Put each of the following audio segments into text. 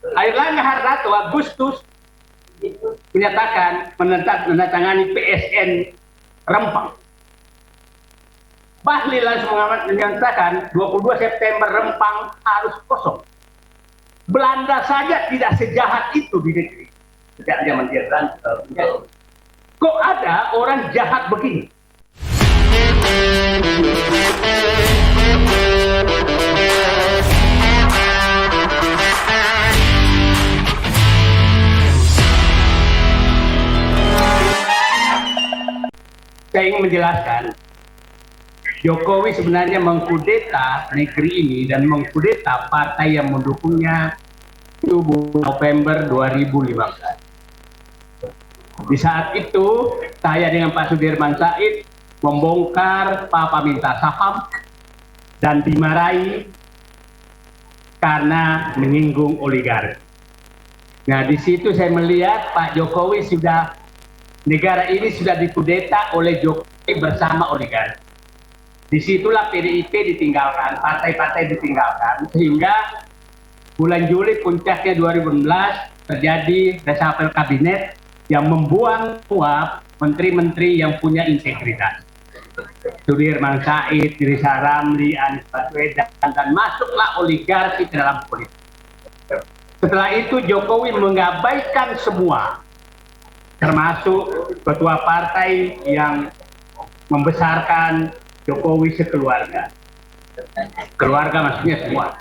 Airlangga Hartarto Agustus menyatakan menandatangani PSN Rempang. Bahlil langsung menyatakan 22 September Rempang harus kosong. Belanda saja tidak sejahat itu di negeri. Sejak zaman dia Belanda. Kok ada orang jahat begini? Saya ingin menjelaskan, Jokowi sebenarnya mengkudeta negeri ini dan mengkudeta partai yang mendukungnya itu November 2015. Di saat itu, saya dengan Pak Sudirman Said membongkar Papa minta saham dan dimarahi karena menyinggung oligarki. Nah, di situ saya melihat Pak Jokowi sudah, negara ini sudah dikudeta oleh Jokowi bersama oligarki. Disitulah PDIP ditinggalkan, partai-partai ditinggalkan, sehingga bulan Juli puncaknya 2016 terjadi reshuffle kabinet yang membuang semua menteri-menteri yang punya integritas. Sudirman Said, Rizal Ramli, Anies Baswedan, dan masuklah oligarki ke dalam politik. Setelah itu Jokowi mengabaikan semua, termasuk ketua partai yang membesarkan Jokowi sekeluarga. Keluarga maksudnya semua.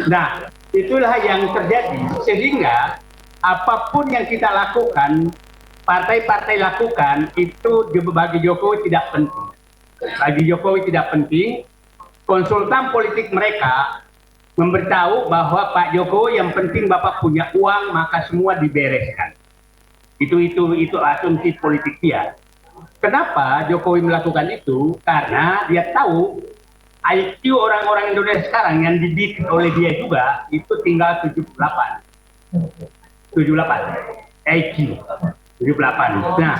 Nah, itulah yang terjadi. Sehingga apapun yang kita lakukan, partai-partai lakukan, itu bagi Jokowi tidak penting. Bagi Jokowi tidak penting. Konsultan politik mereka memberitahu bahwa Pak Jokowi yang penting Bapak punya uang, maka semua dibereskan. Itu asumsi politik dia. Kenapa Jokowi melakukan itu? Karena dia tahu IQ orang-orang Indonesia sekarang yang dididik oleh dia juga itu tinggal 78 IQ 78. Nah,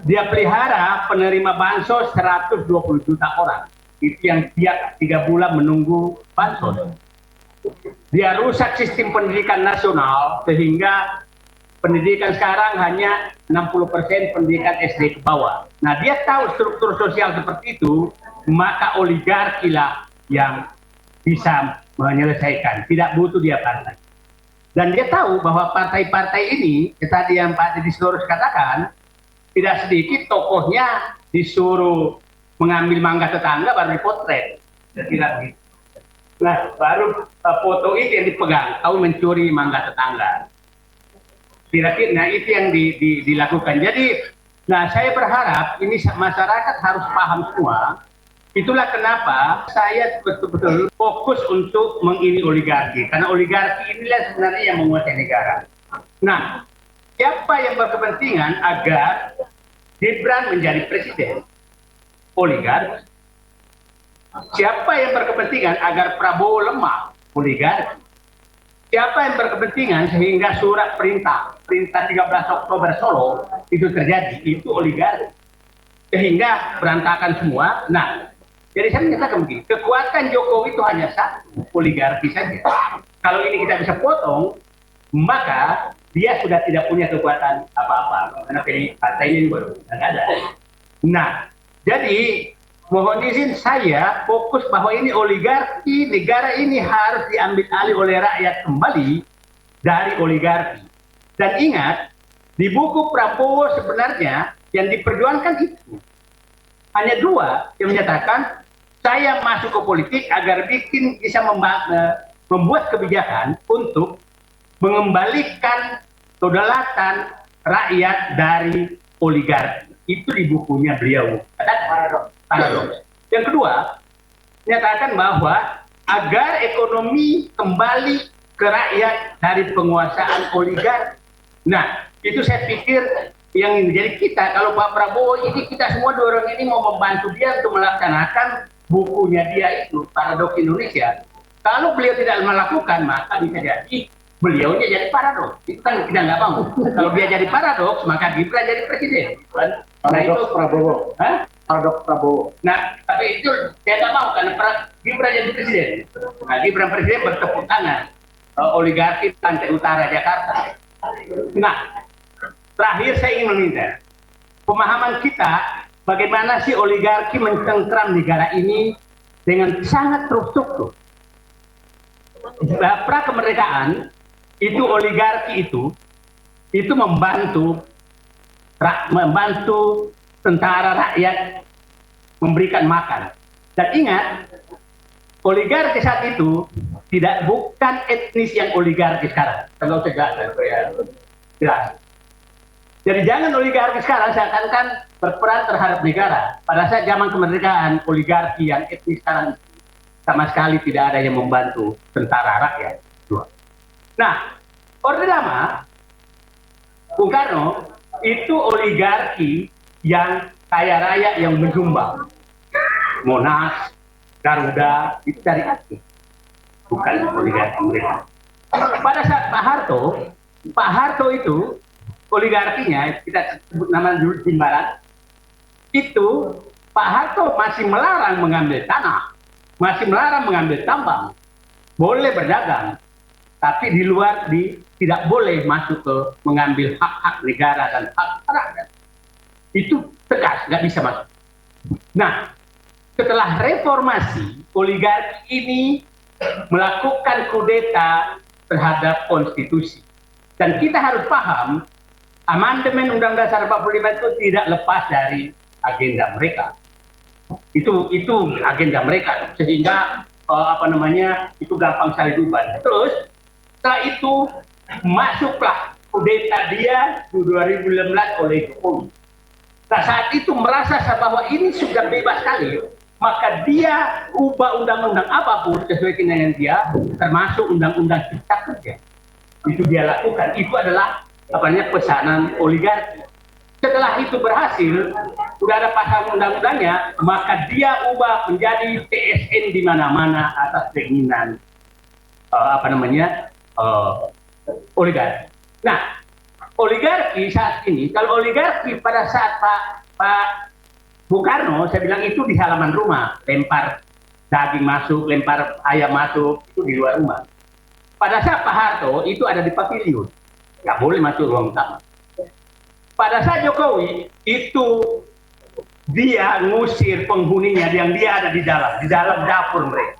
dia pelihara penerima bansos 120 juta orang. Itu yang tiap 3 bulan menunggu bansos. Dia rusak sistem pendidikan nasional sehingga pendidikan sekarang hanya 60% pendidikan SD ke bawah. Nah, dia tahu struktur sosial seperti itu, maka oligarki lah yang bisa menyelesaikan. Tidak butuh dia partai. Dan dia tahu bahwa partai-partai ini, tadi yang Pak Deddy Sitorus katakan, tidak sedikit tokohnya disuruh mengambil mangga tetangga baru dipotret. Tidak gitu. Nah, baru foto itu yang dipegang, tahu mencuri mangga tetangga. Kira-kira, nah itu yang dilakukan. Jadi, nah saya berharap ini masyarakat harus paham semua. Itulah kenapa saya betul-betul fokus untuk mengini oligarki. Karena oligarki inilah sebenarnya yang menguasai negara. Nah, siapa yang berkepentingan agar Gibran menjadi presiden? Oligarki. Siapa yang berkepentingan agar Prabowo lemah? Oligarki. Siapa yang berkepentingan sehingga surat perintah 13 Oktober Solo itu terjadi? Itu oligarki. Sehingga berantakan semua. Nah, jadi saya menyatakan begini, kekuatan Jokowi itu hanya satu, oligarki saja. Kalau ini kita bisa potong, maka dia sudah tidak punya kekuatan apa-apa. Karena partainya ini baru tidak ada. Nah, jadi mohon izin saya fokus bahwa ini oligarki, negara ini harus diambil alih oleh rakyat kembali dari oligarki. Dan ingat, di buku Prabowo sebenarnya yang diperjuangkan itu hanya dua yang menyatakan saya masuk ke politik agar bisa membuat kebijakan untuk mengembalikan kedaulatan rakyat dari oligarki. Itu di bukunya beliau. Paradoks. Yang kedua, menyatakan bahwa agar ekonomi kembali ke rakyat dari penguasaan oligarki. Nah, itu saya pikir yang menjadi kita, kalau Pak Prabowo ini, kita semua dorong ini mau membantu dia untuk melaksanakan bukunya dia itu, Paradoks Indonesia. Kalau beliau tidak melakukan, maka bisa jadi beliaunya jadi paradoks. Itu kan kita nggak mau. Kalau dia jadi paradoks, maka Gibran jadi presiden. Paradoks Prabowo. Hah? Pak Prabowo. Nah, tapi itu saya nggak mau karena Gibran jadi presiden. Nah, Gibran presiden bertepuk tangan oligarki pantai utara Jakarta. Nah, terakhir saya ingin meminta pemahaman kita bagaimana sih oligarki mencengkram negara ini dengan sangat terstruktur. Pra kemerdekaan itu oligarki itu membantu tentara rakyat memberikan makan. Dan ingat, oligarki saat itu bukan etnis yang oligarki sekarang. Kalau saya jelas. Jadi jangan oligarki sekarang seakan-akan berperan terhadap negara. Pada saat zaman kemerdekaan, oligarki yang etnis sekarang sama sekali tidak ada yang membantu tentara rakyat. Nah, Orde Lama, Bung Karno, itu oligarki yang kaya raya yang menyumbang. Monas, Garuda, itu dari Aceh. Bukan oligarki mereka. Pada saat Pak Harto itu oligarkinya, kita sebut nama dulu Jimbaran, itu Pak Harto masih melarang mengambil tanah, masih melarang mengambil tambang, boleh berdagang, tapi di luar tidak boleh masuk ke mengambil hak-hak negara dan hak rakyat. Itu tegas, nggak bisa masuk. Nah, setelah reformasi, oligarki ini melakukan kudeta terhadap konstitusi. Dan kita harus paham, amandemen Undang-Undang Dasar 45 itu tidak lepas dari agenda mereka. Itu agenda mereka, sehingga itu gampang sekali diubah. Terus setelah itu masuklah kudeta dia di 2016 oleh Jokowi. Nah, saat itu merasa bahwa ini sudah bebas sekali, maka dia ubah undang-undang apapun sesuai dengan dia, termasuk undang-undang cipta kerja. Itu dia lakukan. Itu adalah pesanan oligarki. Setelah itu berhasil, sudah ada pasal undang-undangnya, maka dia ubah menjadi PSN di mana-mana atas keinginan oligarki. Nah, oligarki saat ini, kalau oligarki pada saat Pak Bung Karno, saya bilang itu di halaman rumah, lempar daging masuk, lempar ayam masuk, itu di luar rumah. Pada saat Pak Harto, itu ada di pavilion, nggak boleh masuk ruang utama. Pada saat Jokowi, itu dia ngusir penghuninya yang dia ada di dalam dapur mereka.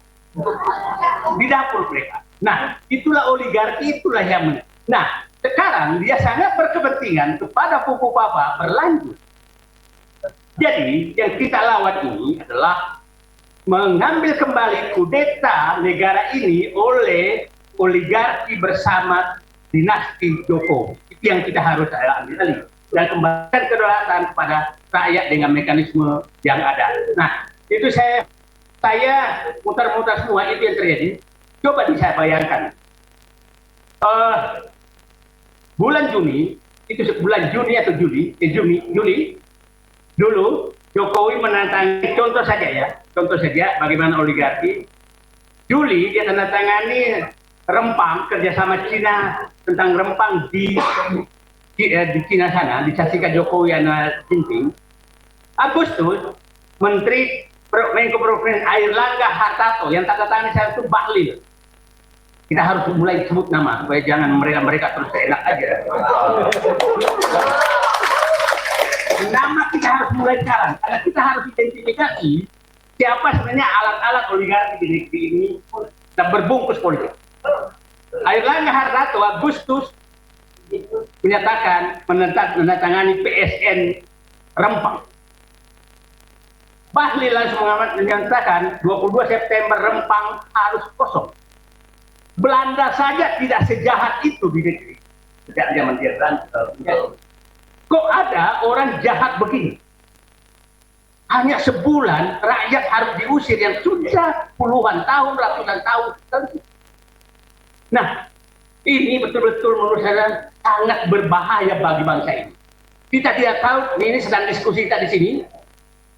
Di dapur mereka. Nah, itulah oligarki, itulah yang Nah, sekarang dia sangat berkepentingan kepada Pupu Papa berlanjut. Jadi, yang kita lawan ini adalah mengambil kembali kudeta negara ini oleh oligarki bersama dinasti Jokowi. Itu yang kita harus ambil alih. Dan kembalikan kedaulatan kepada rakyat dengan mekanisme yang ada. Nah, itu saya mutar-mutar semua itu yang terjadi. Coba saya bayangkan. Bulan Juni, itu bulan Juni atau Juli, dulu Jokowi menandatangani, contoh saja bagaimana oligarki. Juli dia tandatangani Rempang, kerjasama Cina tentang Rempang di Cina sana, disaksikan Jokowi dan Jinping. Agustus, Menteri Menko Perekonomian Airlangga Hartarto yang tanda tangan saya itu Bahlil. Kita harus mulai sebut nama supaya jangan mereka terus enak aja. Nama kita harus mulai sekarang, karena kita harus identifikasi siapa sebenarnya alat-alat oligarki di negeri ini dan berbungkus politik. Airlangga Hartarto Agustus menyatakan menandatangani PSN Rempang. Bahlil langsung menyatakan 22 September Rempang harus kosong. Belanda saja tidak sejahat itu di negeri. Sejak zaman dia Belanda. Kok ada orang jahat begini? Hanya sebulan rakyat harus diusir yang sudah puluhan tahun, ratusan tahun. Nah, ini betul-betul menurut saya sangat berbahaya bagi bangsa ini. Kita tidak tahu, ini sedang diskusi kita di sini.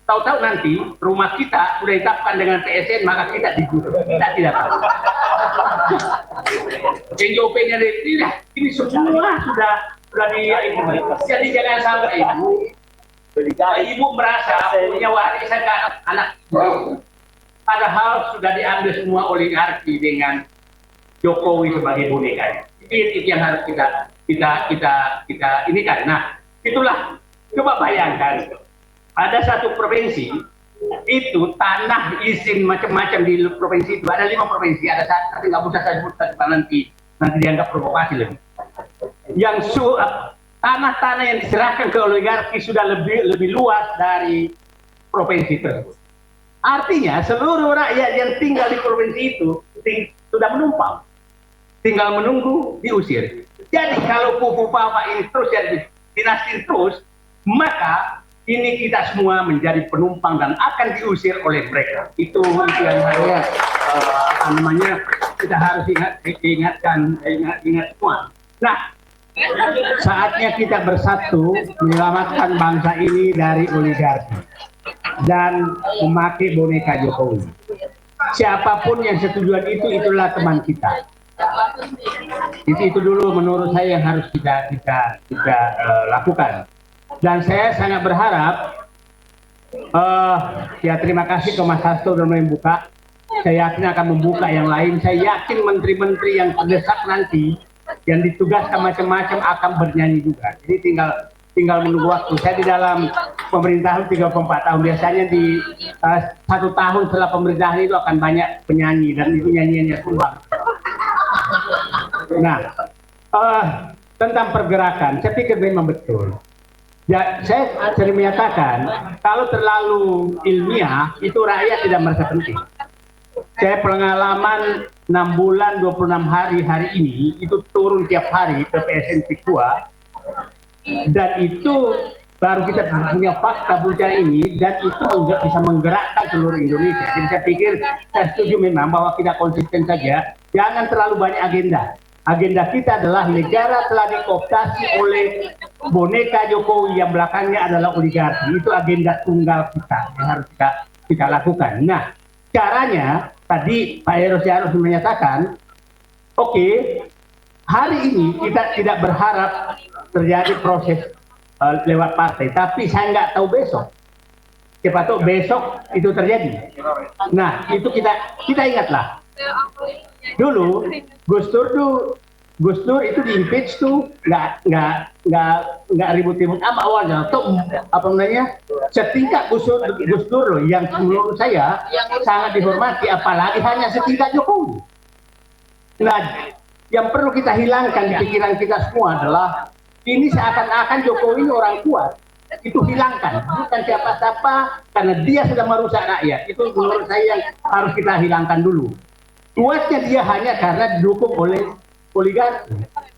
Tahu-tahu nanti rumah kita sudah ditetapkan dengan PSN, maka kita digusur. Kita tidak tahu. NJOP-nya ini semua sudah jadi jangan sampai Ibu merasa punya warisan ke anak-anak, padahal sudah diambil semua oligarki dengan Jokowi sebagai bonekanya. Itu yang harus kita ini kan. Nah, itulah, coba bayangkan ada satu provinsi itu tanah izin macam-macam di provinsi itu ada 5 provinsi, ada satu tapi nggak usah saya sebut nanti dianggap provokasi lebih. Yang tanah-tanah yang diserahkan ke oligarki sudah lebih luas dari provinsi tersebut. Artinya seluruh rakyat yang tinggal di provinsi itu sudah menumpang, tinggal menunggu diusir. Jadi kalau Pupu Papa ini terus jadi dinasti terus, maka ini kita semua menjadi penumpang dan akan diusir oleh mereka. Itu yang harus namanya kita harus ingat semua. Nah, saatnya kita bersatu menyelamatkan bangsa ini dari oligarki dan memakai boneka Jokowi. Siapapun yang setujuan itu, itulah teman kita. Itu dulu menurut saya yang harus kita lakukan. Dan saya sangat berharap, ya terima kasih ke Mas Hasto sudah membuka. Saya yakin akan membuka yang lain. Saya yakin menteri-menteri yang terdesak nanti, yang ditugaskan macam-macam akan bernyanyi juga. Jadi tinggal menunggu waktu. Saya di dalam pemerintahan 34 tahun. Biasanya di 1 tahun setelah pemerintahan itu akan banyak penyanyi, dan itu nyanyiannya sumbang. Nah, tentang pergerakan, saya pikir memang betul. Ya, saya sering menyatakan kalau terlalu ilmiah itu rakyat tidak merasa penting. Saya pengalaman 6 bulan 26 hari ini itu turun tiap hari ke PSN Pikua, dan itu baru kita punya fakta bujang ini, dan itu bisa menggerakkan seluruh Indonesia. Jadi saya pikir saya setuju memang bahwa kita konsisten saja, jangan terlalu banyak agenda. Agenda kita adalah negara telah dikooptasi oleh boneka Jokowi yang belakangnya adalah oligarki. Itu agenda tunggal kita yang harus kita lakukan. Nah, caranya tadi Pak Eros harus menyatakan, oke, hari ini kita tidak berharap terjadi proses lewat partai, tapi saya nggak tahu besok. Siapa tahu besok itu terjadi. Nah, itu kita ingatlah. Dulu Gus Dur itu di impeach tuh nggak ribut-ribut amat awalnya. Tuh apa namanya, setingkat Gus Dur loh, yang menurut saya sangat dihormati, apalagi hanya setingkat Jokowi. Nah, yang perlu kita hilangkan di pikiran kita semua adalah ini seakan-akan Jokowi orang kuat. Itu hilangkan, bukan siapa-siapa, karena dia sudah merusak rakyat. Itu menurut saya yang harus kita hilangkan dulu. Kuatnya dia hanya karena didukung oleh oligarki.